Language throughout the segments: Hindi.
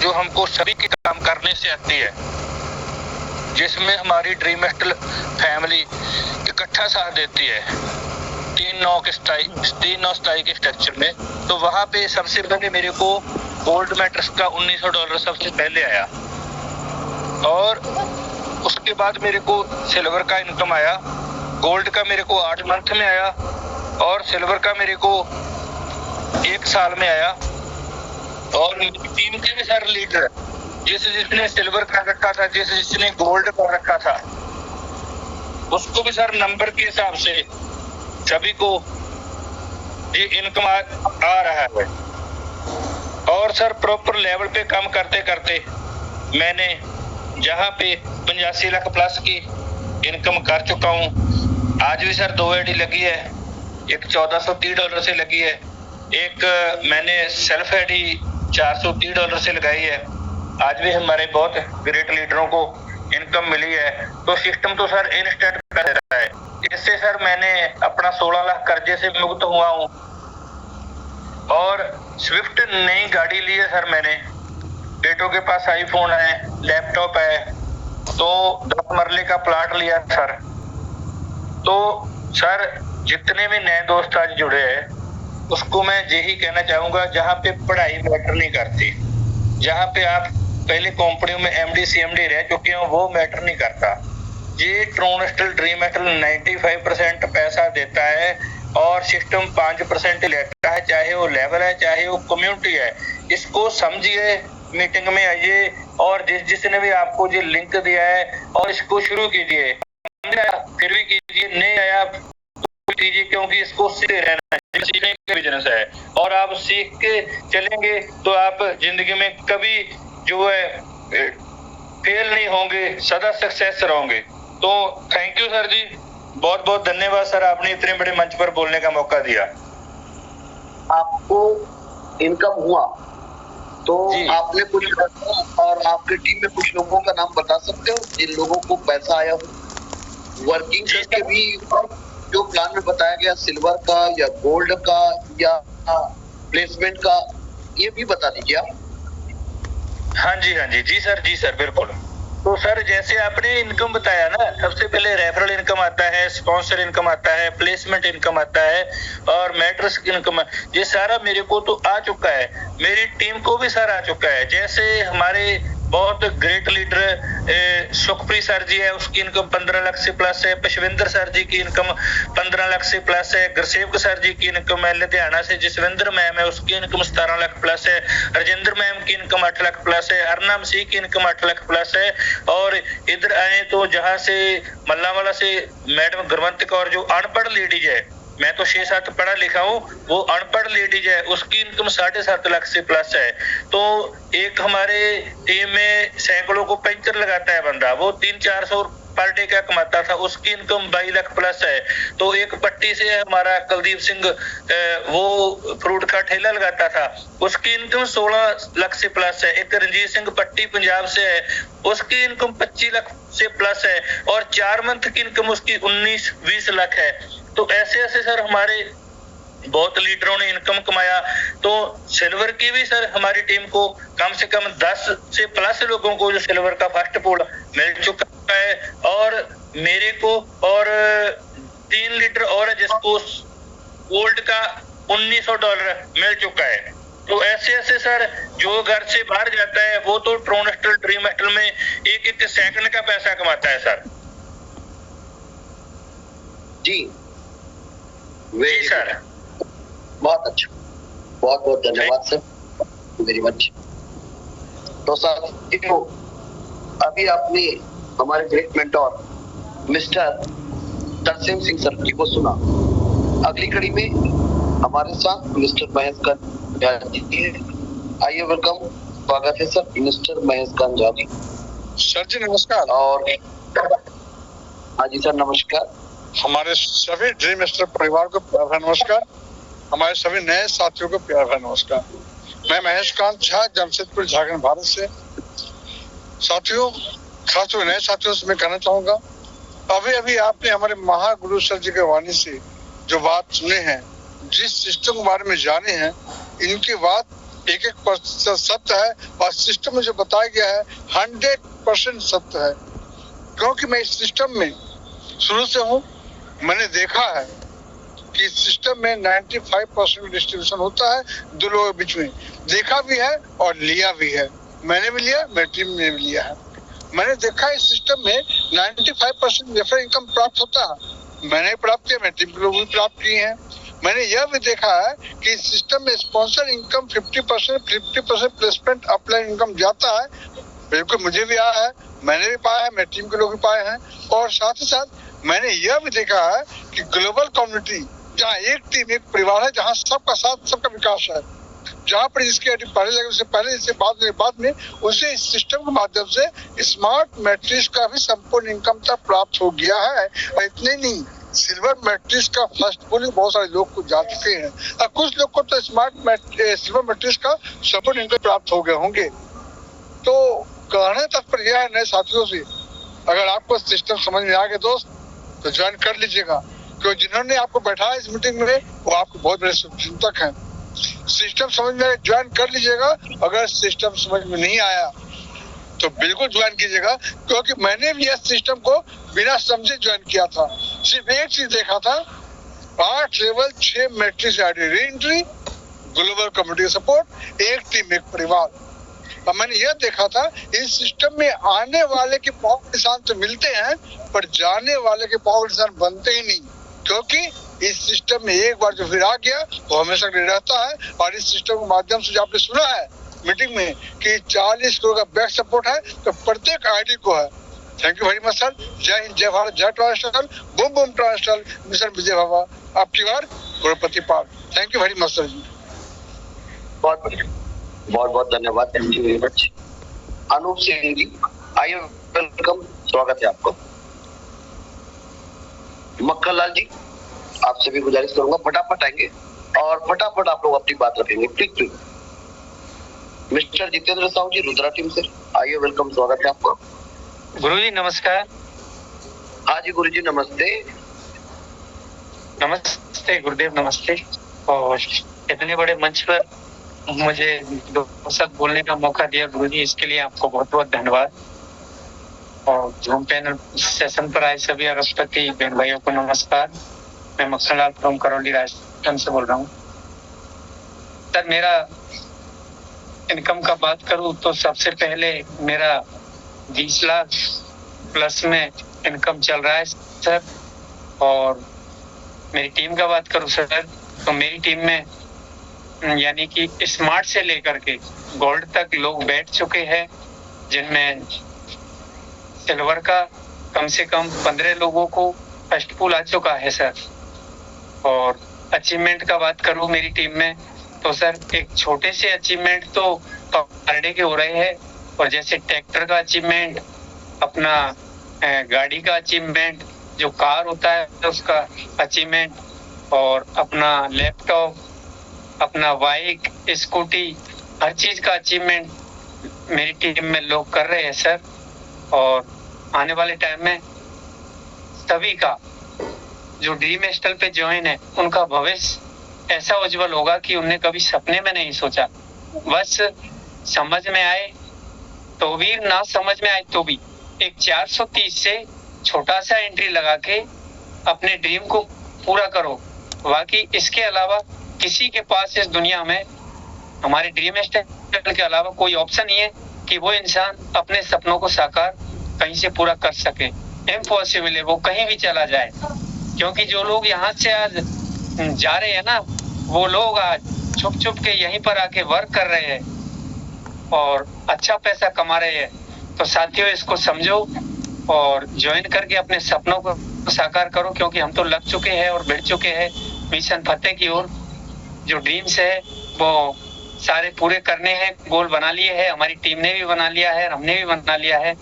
जो हमको सभी के काम करने से आती है, जिसमें हमारी ड्रीम मेटल फैमिली इकट्ठा साथ देती है तीन नौ स्टाई के स्ट्रक्चर में। तो वहां पे सबसे पहले मेरे को गोल्ड मैट्रेस का $1900 सबसे पहले आया, और उसके बाद मेरे को सिल्वर का इनकम आया। गोल्ड का मेरे को 8 मंथ में आया, और सिल्वर का मेरे को 1 साल में आया। और मेरी टीम के भी सारे लीडर, जिसने सिल्वर का रखा था, जिसने गोल्ड का रखा था, उसको भी सर नंबर के हिसाब से सभी को ये इनकम आ रहा है। और सर प्रॉपर लेवल पे काम करते करते मैंने जहाँ पे 85 लाख प्लस की इनकम कर चुका हूँ। आज भी सर 2 आईडी लगी है, एक $1430 से लगी है, एक मैंने सेल्फ आईडी $430 से लगाई है। आज भी हमारे बहुत ग्रेट लीडरों को इनकम मिली है। तो सिस्टम तो सर इंस्टेंट कर रहा है। इससे सर मैंने अपना 16 लाख कर्जे से मुक्त हुआ हूँ, और स्विफ्ट नई गाड़ी ली है सर मैंने। बेटों के पास आईफोन है, लैपटॉप है, तो 10 मरले का प्लाट लिया सर। तो सर जितने भी नए दोस्त आज जुड़े हैं, उसको मैं यही कहना चाहूंगा, जहाँ पे पढ़ाई मैटर नहीं करती, जहाँ पे आप पहले कंपनियों में MD CMD रह चुके हो, वो मैटर नहीं करता। ये ट्रोनस्टल ड्रीम मेटल 95% पैसा देता है, और सिस्टम 5% लेता है, चाहे वो लेवल है, चाहे वो कम्युनिटी है। इसको समझिए, मीटिंग में आइए, और जिसने भी आपको ये लिंक दिया है, और इसको शुरू कीजिए। फिर भी कीजिए, नहीं आया कीजिए, क्योंकि इसको सीखते रहना है, सीखने का बिजनेस है। और आप सीख के चलेंगे तो आप जिंदगी में कभी जो है फेल नहीं होंगे, सदा सक्सेस रहोगे। तो थैंक यू सर जी, बहुत बहुत धन्यवाद सर, आपने इतने बड़े मंच पर बोलने का मौका दिया। आपको इनकम हुआ तो आपने कुछ, और आपकी टीम में कुछ लोगों का नाम बता सकते हो जिन लोगों को पैसा आया हो? वर्किंग करके भी जो प्लान में बताया गया, सिल्वर का या गोल्ड का या प्लेसमेंट का, ये भी बता दीजिए आप। हाँ जी जी सर बिल्कुल। तो सर जैसे आपने इनकम बताया ना, सबसे पहले रेफरल इनकम आता है, स्पॉन्सर इनकम आता है, प्लेसमेंट इनकम आता है, और मैट्रेस इनकम, ये सारा मेरे को तो आ चुका है, मेरी टीम को भी सर आ चुका है। जैसे हमारे बहुत ग्रेट लीडर सुखप्रीत सर जी है, उसकी इनकम 15 लाख से प्लस है। पशविंदर सर जी की इनकम 15 लाख से प्लस है। गुरसेवक सर जी की इनकम है लुधियाना से। जसविंदर मैम है, उसकी इनकम 17 लाख प्लस है। राजेंद्र मैम की इनकम 8 लाख प्लस है। अर्नम सिंह की इनकम 8 लाख प्लस है। और इधर आए तो जहां से मल्लावाला से मैडम गुरवंत कौर, जो अनपढ़ लेडीज है, मैं तो 6-7 पढ़ा लिखा हूँ, वो अनपढ़ लेडीज है, उसकी इनकम 7.5 लाख से प्लस है। तो एक हमारे टीम में सैकड़ों को पंचर लगाता है बंदा, वो 300-400 पर डे का कमाता था, उसकी इनकम 22 लाख प्लस है। तो एक पट्टी से हमारा कुलदीप सिंह, वो फ्रूट का ठेला लगाता था, उसकी इनकम 16 लाख से प्लस है। एक रंजीत सिंह पट्टी पंजाब से है, उसकी इनकम 25 लाख से प्लस है, और 4 मंथ की इनकम उसकी 19-20 लाख है। तो ऐसे ऐसे सर हमारे बहुत लीडरों ने इनकम कमाया। तो सिल्वर की भी सर हमारी टीम को कम से कम 10 से प्लस लोगों को जो सिल्वर का फर्स्ट पूल मिल चुका है, और मेरे को और 3 लीटर और है जिसको गोल्ड का $1900 मिल चुका है। तो ऐसे ऐसे सर जो घर से बाहर जाता है वो तो ट्रोनस्टल ड्रीम मेटल में 1-1 सेकंड का पैसा कमाता है सर जी। जी सर, बहुत अच्छा, बहुत बहुत धन्यवाद सर, वेरी मच। तो सर अभी आपने हमारे great mentor mister Tarsem Singh sir ji को सुना। अगली कड़ी में हमारे साथ मिस्टर महेश कांझा जी, आइए वेलकम, स्वागत है सर मिस्टर महेश कांझा जी। सर जी नमस्कार। और हाँ जी सर नमस्कार। हमारे सभी ड्रीम मेटल परिवार को प्यार भरा नमस्कार, हमारे सभी नए साथियों को प्यार भरा नमस्कार। मैं महेश कांत झा, जमशेदपुर झारखंड भारत से। साथियों, खासकर नए साथियों से मैं कहना चाहूंगा, अभी अभी आपने हमारे महागुरु सर जी के वाणी से जो बात सुने हैं, जिस सिस्टम के बारे में जाने हैं, इनकी बात एक प्रतिशत सत्य है और सिस्टम में जो बताया गया है 100% सत्य है, क्योंकि मैं इस सिस्टम में शुरू से हूँ। मैंने देखा है कि इस सिस्टम में 95% डिस्ट्रीब्यूशन होता है दो लोगों के बीच में, देखा भी है और लिया भी है। मैंने भी लिया, मेरी टीम ने भी लिया है। मैंने देखा इस सिस्टम में 95% रेफर इनकम प्राप्त होता है, मैंने प्राप्त किया, मेरी टीम के लोग भी प्राप्त किए हैं। मैंने यह भी देखा है कि इस सिस्टम में sponsor income 50% placement upline income जाता है, बिल्कुल मुझे भी आया है, मैंने भी पाया है, मेरी टीम के लोग भी पाए हैं। और साथ ही साथ मैंने यह भी देखा है कि ग्लोबल कम्युनिटी, जहाँ एक टीम एक परिवार है, जहाँ सबका साथ सबका विकास है, जहाँ पर जिसकी आईडी पहले लगे उससे पहले, इससे बाद में उसे इस सिस्टम के माध्यम से स्मार्ट मैट्रिक्स का भी संपूर्ण इनकम तक प्राप्त हो गया है। और इतने नहीं, सिल्वर मैट्रिक्स का फर्स्ट पुल बहुत सारे लोग को जा चुके हैं और कुछ लोग को तो सिल्वर मैट्रिक्स का संपूर्ण इनकम प्राप्त हो गए होंगे। तो कहने तात्पर्य यह है नए साथियों से, अगर आपको सिस्टम समझ में आ गया दोस्त तो ज्वाइन कर लीजिएगा, क्योंकि जिन्होंने आपको बैठाया इस मीटिंग में वो आपके बहुत बड़े चिंतक हैं। सिस्टम समझ में आया ज्वाइन कर लीजिएगा, अगर सिस्टम समझ में नहीं आया तो बिल्कुल ज्वाइन कीजिएगा, क्योंकि मैंने भी इस सिस्टम को बिना समझे ज्वाइन किया था। सिर्फ एक चीज देखा था, 8 level 6 matrix ID re entry, global community support, एक टीम एक परिवार। और मैंने यह देखा था इस सिस्टम में आने वाले के पाँव निशान तो मिलते हैं पर जाने वाले के पाँव निशान बनते ही नहीं, क्योंकि इस सिस्टम में एक बार जो फिर आ गया वो हमेशा रहता है। और इस सिस्टम के माध्यम से जो आपने सुना है मीटिंग में कि 40 करोड़ का बैक सपोर्ट है, तो प्रत्येक आईडी को है। Thank you very much sir. जय हिंद, जय भारत, जय translation, boom boom translation, mission Vijay Baba, आपकी बार करोड़पति पार। Thank you very much sir ji. बहुत बढ़िया, बहुत बहुत धन्यवाद, thank you very much. Anoop Singh ji, आइए, वेलकम, स्वागत है आपको। मक्खन लाल जी, आपसे भी गुजारिश करूंगा फटाफट आएंगे और फटाफट आप लोग अपनी बात रखेंगे, please. Mister Jitendra Sahu ji, Rudra team से, आइए, वेलकम, स्वागत है आपका। गुरुजी नमस्कार। हाँ जी गुरुजी नमस्ते। नमस्ते गुरुदेव, नमस्ते। और इतने बड़े मंच पर मुझे 2 शब्द बोलने का मौका दिया गुरुजी, इसके लिए आपको बहुत बहुत धन्यवाद। और जूम पैनल सेशन पर आए सभी अरबपति बहन भाइयों को नमस्कार। मैं मक्खन लाल फ्रॉम करौली राजस्थान से बोल रहा हूँ। सर, मेरा इनकम का बात करूँ तो सबसे पहले मेरा 20 लाख प्लस में इनकम चल रहा है सर। और मेरी टीम का बात करूँ सर तो मेरी टीम में यानी कि स्मार्ट से लेकर के गोल्ड तक लोग बैठ चुके हैं, जिनमें सिल्वर का कम से कम 15 लोगों को फर्स्ट पुल आ चुका है सर। और अचीवमेंट का बात करूँ मेरी टीम में तो सर एक छोटे से अचीवमेंट तो पर डे के हो रहे हैं, और जैसे ट्रैक्टर का अचीवमेंट, अपना गाड़ी का अचीवमेंट, जो कार होता है उसका अचीवमेंट, और अपना लैपटॉप, अपना बाइक, स्कूटी, हर चीज का अचीवमेंट मेरी टीम में लोग कर रहे हैं सर। और आने वाले टाइम में सभी का जो ड्रीम एस्टल पे ज्वाइन है उनका भविष्य ऐसा उज्जवल होगा कि उन्हें कभी सपने में नहीं सोचा। बस समझ में आए तो भी, ना समझ में आए तो भी एक 430 से छोटा सा एंट्री लगा के अपने ड्रीम को पूरा करो। बाकी इसके अलावा किसी के पास इस दुनिया में हमारे ड्रीम एस्टल के अलावा कोई ऑप्शन नहीं है कि वो इंसान अपने सपनों को साकार कहीं से पूरा कर सके। इम्पॉसिबल है, वो कहीं भी चला जाए। क्योंकि जो लोग यहाँ से आज जा रहे हैं ना, वो लोग आज छुप छुप के यहीं पर आके वर्क कर रहे हैं और अच्छा पैसा कमा रहे हैं। तो साथियों, इसको समझो और ज्वाइन करके अपने सपनों को साकार करो, क्योंकि हम तो लग चुके हैं और बढ़ चुके हैं मिशन फतेह की ओर। जो ड्रीम्स है वो सारे पूरे करने हैं, गोल बना लिए हैं, हमारी टीम ने भी बना लिया है, हमने भी बना लिया है।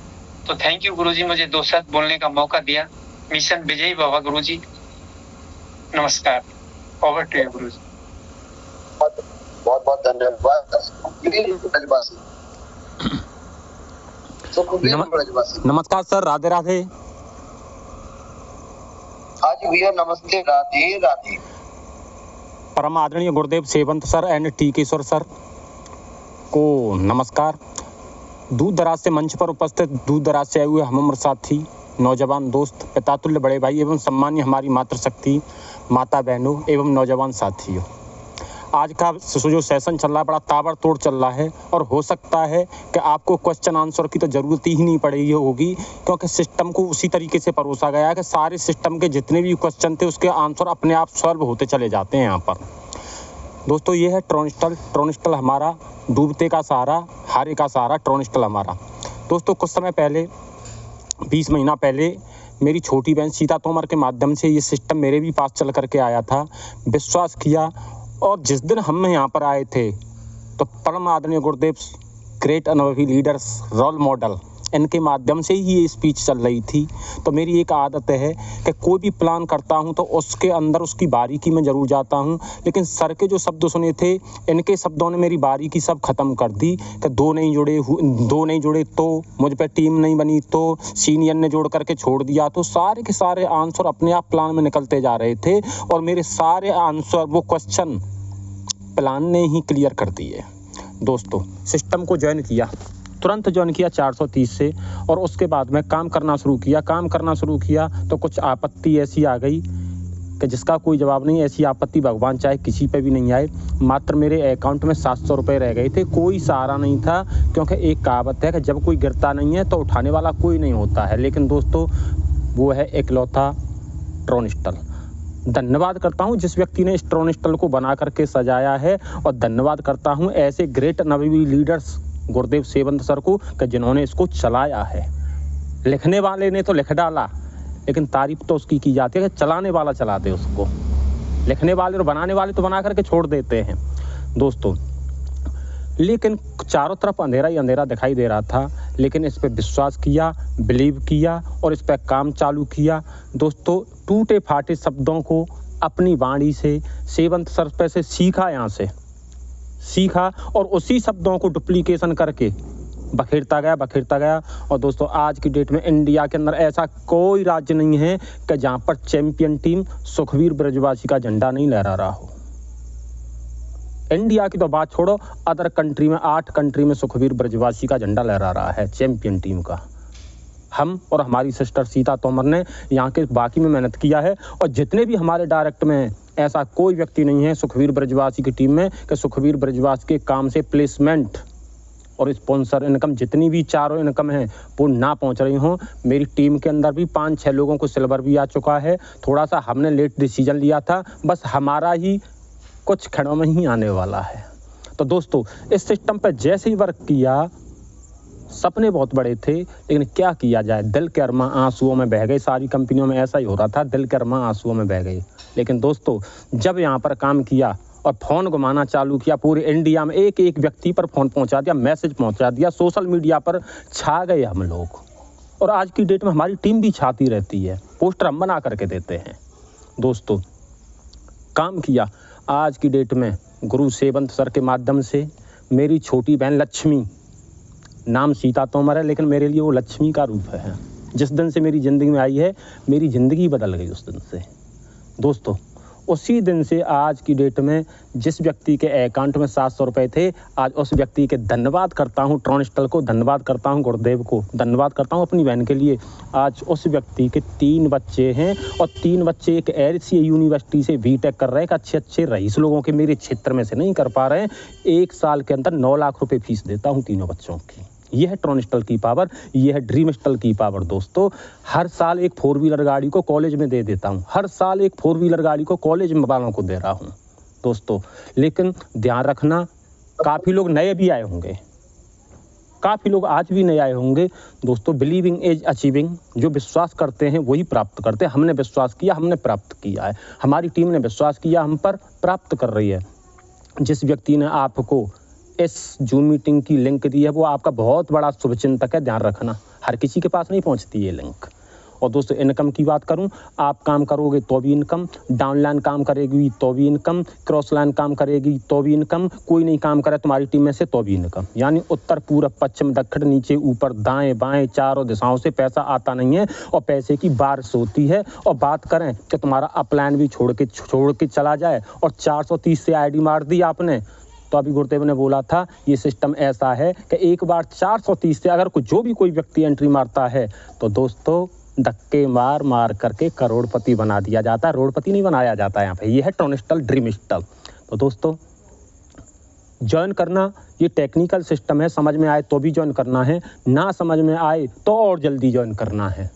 तो थैंक यू गुरुजी, मुझे 2 शब्द बोलने का मौका दिया। मिशन विजयी बाबा गुरुजी, नमस्कार। ओवर टू यू गुरुजी। बहुत बहुत धन्यवाद। नमस्कार सर, राधे राधे। हाँ जी भैया, नमस्ते, राधे राधे। परम आदरणीय गुरुदेव Sevant sir and T Keshwar sir, सबको नमस्कार। दूर दराज से मंच पर उपस्थित दूर दराज से आए हुए हम उम्र साथी, नौजवान दोस्त, पितातुल्य बड़े भाई एवं सम्मान्य हमारी मातृशक्ति, माता बहनों एवं नौजवान साथियों, आज का जो सेशन चल रहा है बड़ा ताबड़तोड़ चल रहा है और हो सकता है कि आपको क्वेश्चन आंसर की तो ज़रूरत ही नहीं पड़ेगी होगी, क्योंकि सिस्टम को उसी तरीके से परोसा गया है कि सारे सिस्टम के जितने भी क्वेश्चन थे उसके आंसर अपने आप सॉल्व होते चले जाते हैं। यहाँ पर दोस्तों ये है ट्रोनिस्टल हमारा, डूबते का सहारा, हारे का सहारा, ट्रोनिस्टल हमारा। दोस्तों कुछ समय पहले 20 महीना पहले मेरी छोटी बहन सीता तोमर के माध्यम से ये सिस्टम मेरे भी पास चल करके आया था। विश्वास किया और जिस दिन हम यहाँ पर आए थे तो परम आदरणीय गुरुदेव, ग्रेट अनुभवी लीडर्स, रोल मॉडल, इनके माध्यम से ही ये स्पीच चल रही थी। तो मेरी एक आदत है कि कोई भी प्लान करता हूँ तो उसके अंदर उसकी बारीकी में ज़रूर जाता हूँ, लेकिन सर के जो शब्द सुने थे इनके शब्दों ने मेरी बारीकी सब ख़त्म कर दी कि दो नहीं जुड़े तो मुझ पर टीम नहीं बनी, तो सीनियर ने जोड़ करके छोड़ दिया, तो सारे के सारे आंसर अपने आप प्लान में निकलते जा रहे थे और मेरे सारे आंसर वो क्वेश्चन प्लान ने ही क्लियर कर दिए। दोस्तों सिस्टम को तुरंत ज्वाइन किया 430 से और उसके बाद में काम करना शुरू किया तो कुछ आपत्ति ऐसी आ गई कि जिसका कोई जवाब नहीं। ऐसी आपत्ति भगवान चाहे किसी पे भी नहीं आए। मात्र मेरे अकाउंट में 700 रुपये रह गए थे, कोई सहारा नहीं था, क्योंकि एक कहावत है कि जब कोई गिरता नहीं है तो उठाने वाला कोई नहीं होता है। लेकिन दोस्तों वो है एकलौता ट्रोनिस्टल। धन्यवाद करता हूं जिस व्यक्ति ने इस ट्रोनिस्टल को बना करके सजाया है और धन्यवाद करता हूं ऐसे ग्रेट अनुभवी लीडर्स गुरुदेव सेवंत सर को कि जिन्होंने इसको चलाया है। लिखने वाले ने तो लिख डाला, लेकिन तारीफ तो उसकी की जाती है कि चलाने वाला चला दे उसको। लिखने वाले और बनाने वाले तो बना करके छोड़ देते हैं दोस्तों। लेकिन चारों तरफ अंधेरा ही अंधेरा दिखाई दे रहा था, लेकिन इस पर विश्वास किया, बिलीव किया और इस पर काम चालू किया। दोस्तों टूटे फाटे शब्दों को अपनी वाणी से सेवंत सर पे से सीखा और उसी शब्दों को डुप्लीकेशन करके बखेरता गया। और दोस्तों आज की डेट में इंडिया के अंदर ऐसा कोई राज्य नहीं है कि जहां पर चैंपियन टीम सुखवीर ब्रजवासी का झंडा नहीं लहरा रहा हो। इंडिया की तो बात छोड़ो, अदर कंट्री में 8 कंट्री में सुखवीर ब्रजवासी का झंडा लहरा रहा है चैंपियन टीम का। हम और हमारी सिस्टर सीता तोमर ने यहाँ के बाकी में मेहनत किया है और जितने भी हमारे डायरेक्ट में ऐसा कोई व्यक्ति नहीं है सुखवीर ब्रजवासी की टीम में कि सुखवीर ब्रजवासी के काम से प्लेसमेंट और स्पॉन्सर इनकम जितनी भी चारों इनकम है वो ना पहुंच रही हों। मेरी टीम के अंदर भी 5-6 लोगों को सिल्वर भी आ चुका है। थोड़ा सा हमने लेट डिसीजन लिया था, बस हमारा ही कुछ क्षणों में ही आने वाला है। तो दोस्तों इस सिस्टम पर जैसे ही वर्क किया, सपने बहुत बड़े थे, लेकिन क्या किया जाए, दिल के अरमा आंसुओं में बह गए। सारी कंपनियों में ऐसा ही हो रहा था, दिल के अरमा आंसुओं में बह गए। लेकिन दोस्तों जब यहाँ पर काम किया और फ़ोन घुमाना चालू किया, पूरे इंडिया में एक एक व्यक्ति पर फ़ोन पहुँचा दिया, मैसेज पहुँचा दिया, सोशल मीडिया पर छा गए हम लोग। और आज की डेट में हमारी टीम भी छाती रहती है, पोस्टर हम बना करके देते हैं। दोस्तों काम किया आज की डेट में गुरु सेवंत सर के माध्यम से। मेरी छोटी बहन लक्ष्मी, नाम सीता तोमर है लेकिन मेरे लिए वो लक्ष्मी का रूप है। जिस दिन से मेरी ज़िंदगी में आई है मेरी ज़िंदगी बदल गई उस दिन से। दोस्तों उसी दिन से आज की डेट में जिस व्यक्ति के अकाउंट में 700 रुपये थे, आज उस व्यक्ति के धन्यवाद करता हूँ, ट्रोनिस्टल को धन्यवाद करता हूँ, गुरुदेव को धन्यवाद करता हूँ अपनी बहन के लिए। आज उस व्यक्ति के 3 बच्चे हैं और 3 बच्चे एक ऐसी यूनिवर्सिटी से बीटेक कर रहे हैं कि अच्छे रईस लोगों के मेरे क्षेत्र में से नहीं कर पा रहे हैं। 1 साल के अंदर 9 लाख रुपये फीस देता हूँ तीनों बच्चों की। ये है ट्रोनिस्टल की पावर, ये है ड्रीमिस्टल की पावर। दोस्तों हर साल एक 4 व्हीलर गाड़ी को कॉलेज में दे देता हूँ, हर साल एक 4 व्हीलर गाड़ी को कॉलेज में वालों को दे रहा हूँ दोस्तों। लेकिन ध्यान रखना, काफ़ी लोग नए भी आए होंगे, काफ़ी लोग आज भी नए आए होंगे। दोस्तों बिलीविंग इज अचीविंग, जो विश्वास करते हैं वही प्राप्त करते हैं। हमने विश्वास किया, हमने प्राप्त किया है। हमारी टीम ने विश्वास किया, हम पर प्राप्त कर रही है। जिस व्यक्ति ने आपको इस जूम मीटिंग की लिंक दी है वो आपका बहुत बड़ा शुभचिंतक है, ध्यान रखना। हर किसी के पास नहीं पहुंचती ये लिंक। और दोस्तों इनकम की बात करूं, आप काम करोगे तो भी इनकम, डाउनलाइन काम करेगी तो भी इनकम, क्रॉस लाइन काम करेगी तो भी इनकम, कोई नहीं काम करे तुम्हारी टीम में से तो भी इनकम। यानी उत्तर पूरब पश्चिम दक्षिण नीचे ऊपर दाएं बाएं चारों दिशाओं से पैसा आता नहीं है और पैसे की बारिश होती है। और बात करें कि तुम्हारा अपलाइन भी छोड़ के चला जाए और 430 से आईडी मार दी आपने तो अभी गुरुदेव ने बोला था ये सिस्टम ऐसा है कि एक बार 430 से अगर जो भी कोई व्यक्ति एंट्री मारता है तो दोस्तों धक्के मार मार करके करोड़पति बना दिया जाता है, रोडपति नहीं बनाया जाता है यहाँ पे। ये है ट्रोनिस्टल ड्रीमिस्टल। तो दोस्तों ज्वाइन करना ये टेक्निकल सिस्टम है, समझ में आए तो भी ज्वाइन करना है, ना समझ में आए तो और जल्दी ज्वाइन करना है।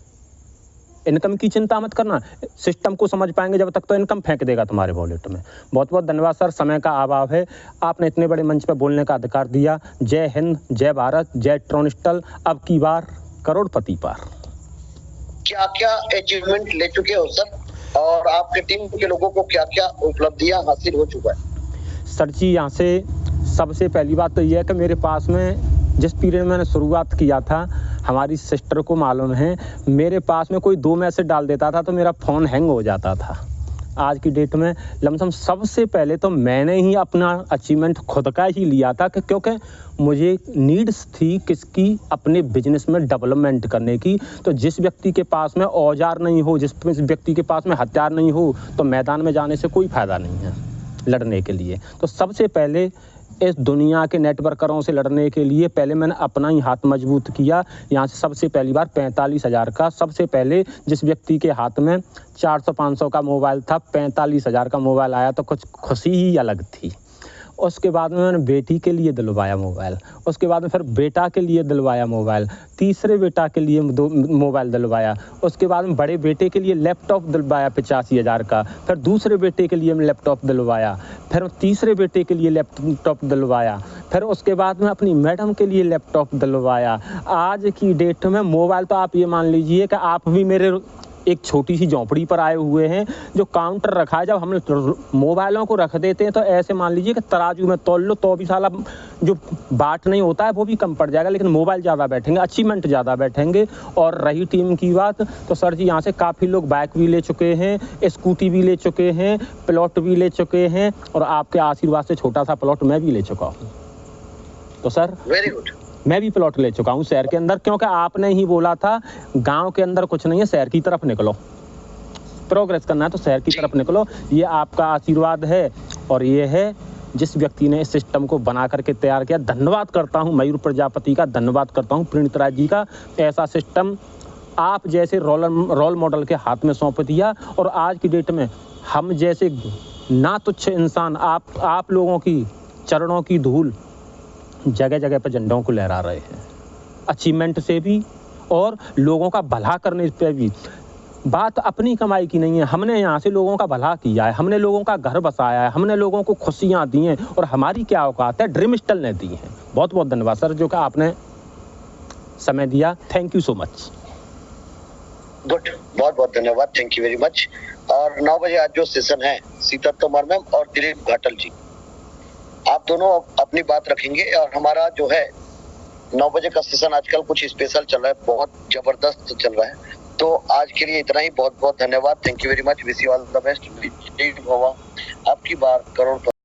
इनकम की चिंता मत करना, सिस्टम को समझ पाएंगे जब तक तो इनकम फेंक देगा तुम्हारे वॉलेट में। बहुत बहुत धन्यवाद सर, समय का अभाव है, आपने इतने बड़े मंच पर बोलने का अधिकार दिया। जय हिंद, जय भारत, जय ट्रोनिस्टल, अब की बार करोड़पति पार। क्या क्या अचीवमेंट ले चुके हो सर, और आपके टीम के लोगों को क्या क्या उपलब्धियां हासिल हो चुका है? सर जी यहाँ से सबसे पहली बात तो ये है कि मेरे पास में जिस पीरियड में मैंने शुरुआत किया था, हमारी सिस्टर को मालूम है, मेरे पास में कोई 2 मैसेज डाल देता था तो मेरा फ़ोन हैंग हो जाता था। आज की डेट में लमसम सबसे पहले तो मैंने ही अपना अचीवमेंट खुद का ही लिया था क्योंकि मुझे नीड्स थी किसकी, अपने बिजनेस में डेवलपमेंट करने की। तो जिस व्यक्ति के पास में औजार नहीं हो, जिस व्यक्ति के पास में हथियार नहीं हो, तो मैदान में जाने से कोई फ़ायदा नहीं है लड़ने के लिए। तो सबसे पहले इस दुनिया के नेटवर्करों से लड़ने के लिए पहले मैंने अपना ही हाथ मजबूत किया। यहाँ से सबसे पहली बार 45,000 का, सबसे पहले जिस व्यक्ति के हाथ में 400-500 का मोबाइल था, 45,000 का मोबाइल आया तो कुछ खुशी ही अलग थी। उसके बाद में मैंने बेटी के लिए दिलवाया मोबाइल, उसके बाद में फिर बेटा के लिए दिलवाया मोबाइल, तीसरे बेटा के लिए मोबाइल दिलवाया, उसके बाद में बड़े बेटे के लिए लैपटॉप दिलवाया 85,000 का, फिर दूसरे बेटे के लिए लैपटॉप दिलवाया, फिर तीसरे बेटे के लिए लैपटॉप दिलवाया, फिर उसके बाद में अपनी मैडम के लिए लैपटॉप दिलवाया। आज की डेट में मोबाइल तो आप ये मान लीजिए कि आप भी मेरे एक छोटी सी झोंपड़ी पर आए हुए हैं, जो काउंटर रखा है, जब हम मोबाइलों को रख देते हैं तो ऐसे मान लीजिए कि तराजू में तोल लो तो भी साला जो बाट नहीं होता है वो भी कम पड़ जाएगा, लेकिन मोबाइल ज़्यादा बैठेंगे, अचीवमेंट ज़्यादा बैठेंगे। और रही टीम की बात तो सर जी यहाँ से काफ़ी लोग बाइक भी ले चुके हैं, स्कूटी भी ले चुके हैं, प्लॉट भी ले चुके हैं, और आपके आशीर्वाद से छोटा सा प्लॉट मैं भी ले चुका हूँ। तो सर वेरी गुड, मैं भी प्लॉट ले चुका हूँ शहर के अंदर, क्योंकि आपने ही बोला था गांव के अंदर कुछ नहीं है, शहर की तरफ निकलो, प्रोग्रेस करना है तो शहर की तरफ निकलो। ये आपका आशीर्वाद है और ये है जिस व्यक्ति ने इस सिस्टम को बना करके तैयार किया। धन्यवाद करता हूँ मयूर प्रजापति का, धन्यवाद करता हूँ प्रणीत राज जी का। ऐसा सिस्टम आप जैसे रोल मॉडल के हाथ में सौंप दिया, और आज की डेट में हम जैसे ना तुच्छ इंसान आप लोगों की चरणों की धूल जगह जगह पर झंडों को लहरा रहे हैं, अचीवमेंट से भी और लोगों का भला करने पे भी। बात अपनी कमाई की नहीं है, हमने यहाँ से लोगों का भला किया है, हमने लोगों का घर बसाया है, हमने लोगों को खुशियाँ दी हैं, और हमारी क्या औकात है, ड्रीमिस्टल ने दी हैं। बहुत बहुत धन्यवाद सर जो कि आपने समय दिया, thank you so much. Good, बहुत बहुत धन्यवाद, थैंक यू वेरी मच। और 9 बजे आज जो सेशन है, सीता तोमर मैम और दिलीप घाटल जी, आप दोनों अपनी बात रखेंगे। और हमारा जो है 9 बजे का सेशन आजकल कुछ स्पेशल चल रहा है, बहुत जबरदस्त चल रहा है। तो आज के लिए इतना ही, बहुत बहुत धन्यवाद, thank you very much, wish you all the best. आपकी बार करोड़पति।